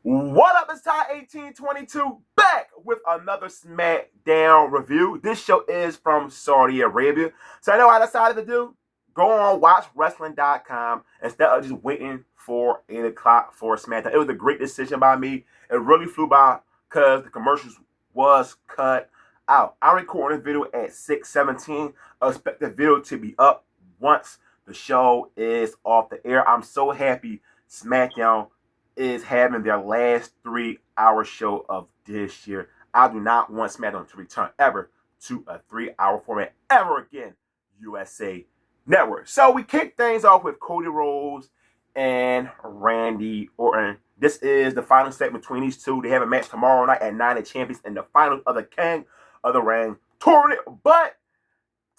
What up, it's Ty1822 back with another Smackdown review. This show is from Saudi Arabia. So I know what I decided to do? Go on watchwrestling.com instead of just waiting for 8 o'clock for Smackdown. It was a great decision by me. It really flew by because the commercials was cut out. I'm recording this video at 6:17. I expect the video to be up once the show is off the air. I'm so happy Smackdown is having their last 3-hour show of this year. I do not want SmackDown to return ever to a 3-hour format ever again, USA Network. So we kick things off with Cody Rhodes and Randy Orton. This is the final segment between these two. They have a match tomorrow night at 9 of Champions in the finals of the King of the Ring tournament. But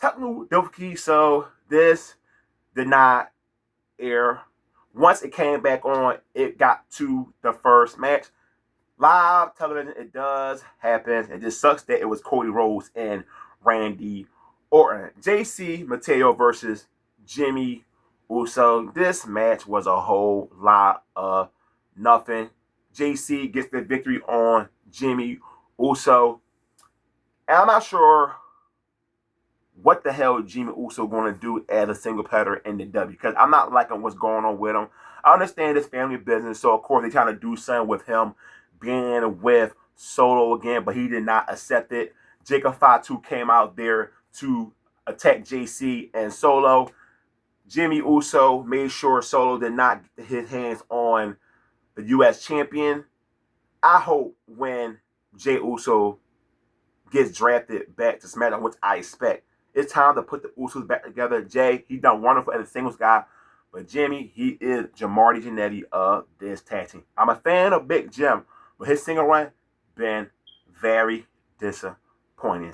technical difficulties, so this did not air. Once it came back on, it got to the first match. Live television, it does happen. It just sucks that it was Cody Rhodes and Randy Orton. JC Mateo versus Jimmy Uso. This match was a whole lot of nothing. JC gets the victory on Jimmy Uso. And I'm not sure what the hell Jimmy Uso going to do as a single player in the W, because I'm not liking what's going on with him. I understand it's family business, so of course they're trying to do something with him being with Solo again, but he did not accept it. Jacob Fatu came out there to attack JC and Solo. Jimmy Uso made sure Solo did not get his hands on the U.S. champion. I hope when Jey Uso gets drafted back to SmackDown, which I expect, it's time to put the Usos back together. Jay, he done wonderful as a singles guy. But Jimmy, he is Jamarty Jannetty of this tag team. I'm a fan of Big Jim, but his single run been very disappointing.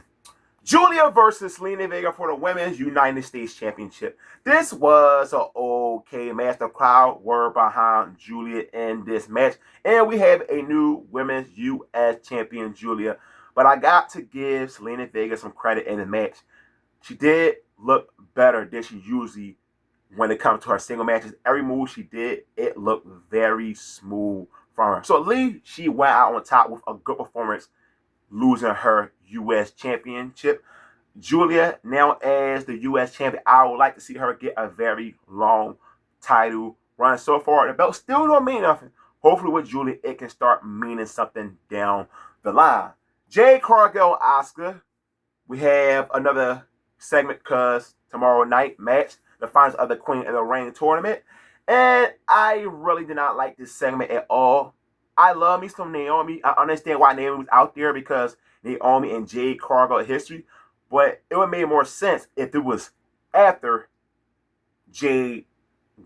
Julia versus Selena Vega for the Women's United States Championship. This was an okay match. The crowd were behind Julia in this match. And we have a new Women's U.S. Champion, Julia. But I got to give Selena Vega some credit in the match. She did look better than she usually when it comes to her single matches. Every move she did, it looked very smooth from her. So at least she went out on top with a good performance, losing her U.S. Championship. Julia, now as the U.S. Champion, I would like to see her get a very long title run. So far, the belt still don't mean nothing. Hopefully with Julia, it can start meaning something down the line. Jade Cargill, Asuka. We have another segment because tomorrow night match, the finals of the Queen of the Ring tournament. And I really did not like this segment at all. I love me some Naomi. I understand why Naomi was out there because Naomi and Jade Cargill history. But it would make more sense if it was after Jade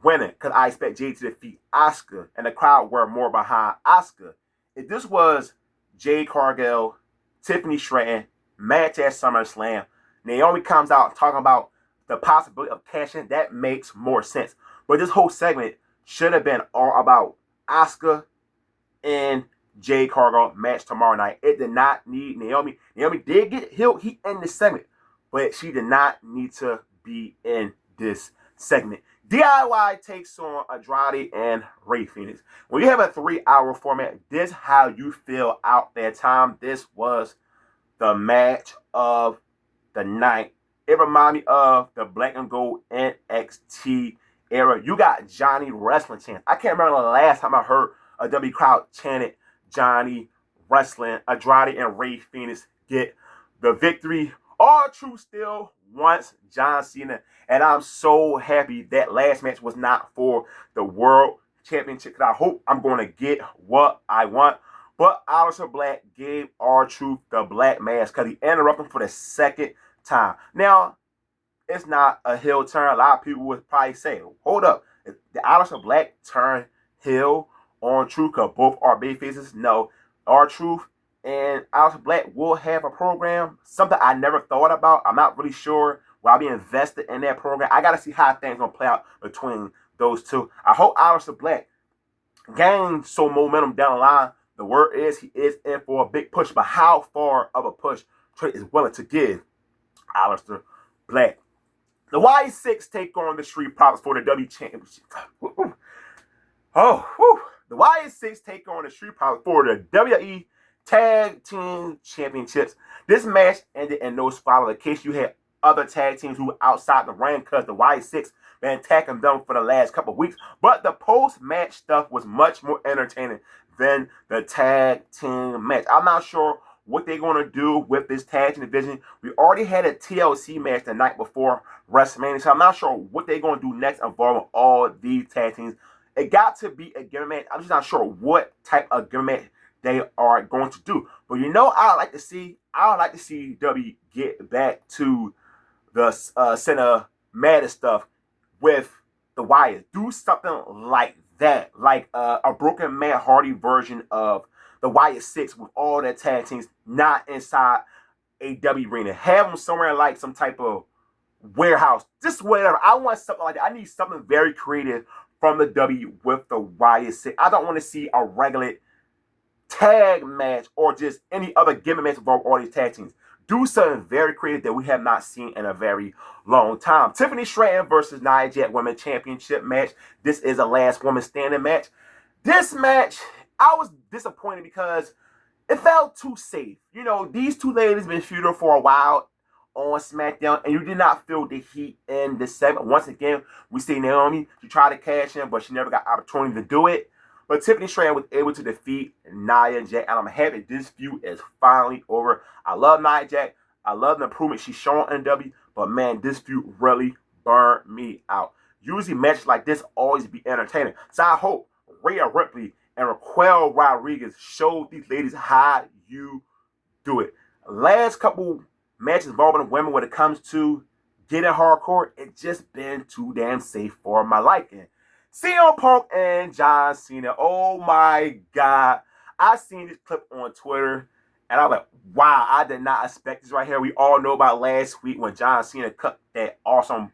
winning, because I expect Jade to defeat Asuka and the crowd were more behind Asuka. If this was Jade Cargill, Tiffany Stratton match at SummerSlam, Naomi comes out talking about the possibility of cashing, that makes more sense. But this whole segment should have been all about Asuka and Jade Cargill match tomorrow night. It did not need Naomi. Naomi did get heel heat in this segment, but she did not need to be in this segment. DIY takes on Andrade and Rey Fenix. When you have a 3-hour format, this is how you feel out that time. This was the match of the night. It reminded me of the black and gold NXT era. You got Johnny Wrestling chants. I can't remember the last time I heard a W crowd chanted Johnny Wrestling. Andrade and Rey Fenix get the victory. R-Truth still wants John Cena. And I'm so happy that last match was not for the World Championship, because I hope I'm going to get what I want. But Aleister Black gave R-Truth the black mask because he interrupted him for the second time. Now, it's not a heel turn. A lot of people would probably say, hold up, the Aleister Black turn heel on Truth because both are baby faces? No, R-Truth and Aleister Black will have a program. Something I never thought about. I'm not really sure. Will I be invested in that program? I got to see how things going to play out between those two. I hope Aleister Black gains some momentum down the line. The word is he is in for a big push, but how far of a push Trey is willing to give Aleister Black? The Y6 take on the Street Profits for the W Championship. Oh, whew. The Wyatt Six take on the Street Profits for the WWE Tag Team Championships. This match ended in no spoiler. In case you had other tag teams who were outside the ring, because the Wyatt Six been attacking them for the last couple of weeks. But the post-match stuff was much more entertaining than the tag team match. I'm not sure what they're going to do with this tag team division. We already had a TLC match the night before WrestleMania, so I'm not sure what they're going to do next involving all these tag teams. It got to be a gimmick match. I'm just not sure what type of gimmick match they are going to do. But you know, I would like to see W get back to the cinematic stuff with the Wyatt. Do something like that, like a broken Matt Hardy version of the Wyatt Six with all their tag teams not inside a W arena. Have them somewhere like some type of warehouse, just whatever. I want something like that. I need something very creative from the W with the Wyatt Six. I don't want to see a regular tag match or just any other gimmick match involving all these tag teams. Do something very creative that we have not seen in a very long time. Tiffany Stratton versus Nia Jax Women's Championship match. This is a last woman standing match. This match, I was disappointed because it felt too safe. You know, these two ladies been feuding for a while on Smackdown, and you did not feel the heat in this segment. Once again, we see Naomi. She tried to cash in, but she never got opportunity to do it. But Tiffany Stratton was able to defeat Nia Jax, and I'm happy this feud is finally over. I love Nia Jax. I love the improvement she's shown in W, but man, this feud really burned me out. Usually matches like this always be entertaining. So I hope Rhea Ripley and Raquel Rodriguez showed these ladies how you do it. Last couple matches involving women when it comes to getting hardcore, it's just been too damn safe for my liking. CM Punk and John Cena. Oh my God. I seen this clip on Twitter and I'm like, wow, I did not expect this right here. We all know about last week when John Cena cut that awesome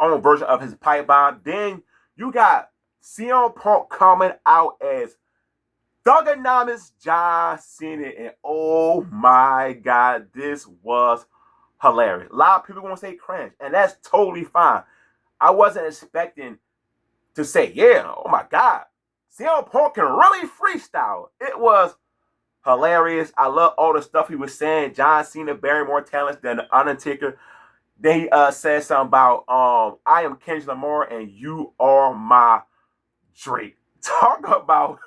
own version of his pipe bomb. Then you got CM Punk coming out as Thugonomics John Cena. And oh my God, this was hilarious. A lot of people going to say cringe, and that's totally fine. I wasn't expecting to say, yeah, oh my God, CM Punk can really freestyle. It was hilarious. I love all the stuff he was saying. John Cena bearing more talents than the Undertaker. Then he said something about, I am Kendrick Lamar and you are my Drake. Talk about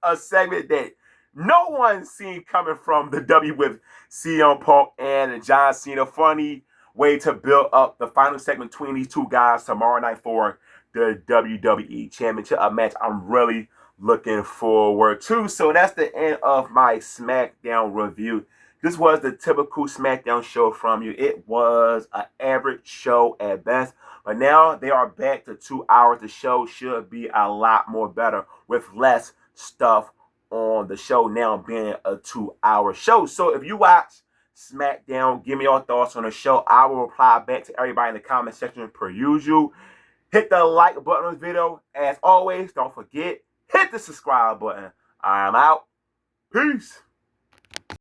a segment that no one seen coming from the W with CM Punk and John Cena. Funny way to build up the final segment between these two guys tomorrow night for the WWE Championship, a match I'm really looking forward to. So that's the end of my Smackdown review. This was the typical Smackdown show from you. It was an average show at best, but now they are back to 2 hours. The show should be a lot more better with less stuff on the show now being a 2-hour show. So if you watch Smackdown, give me your thoughts on the show. I will reply back to everybody in the comment section per usual. Hit the like button on this video. As always, don't forget, hit the subscribe button. I'm out. Peace.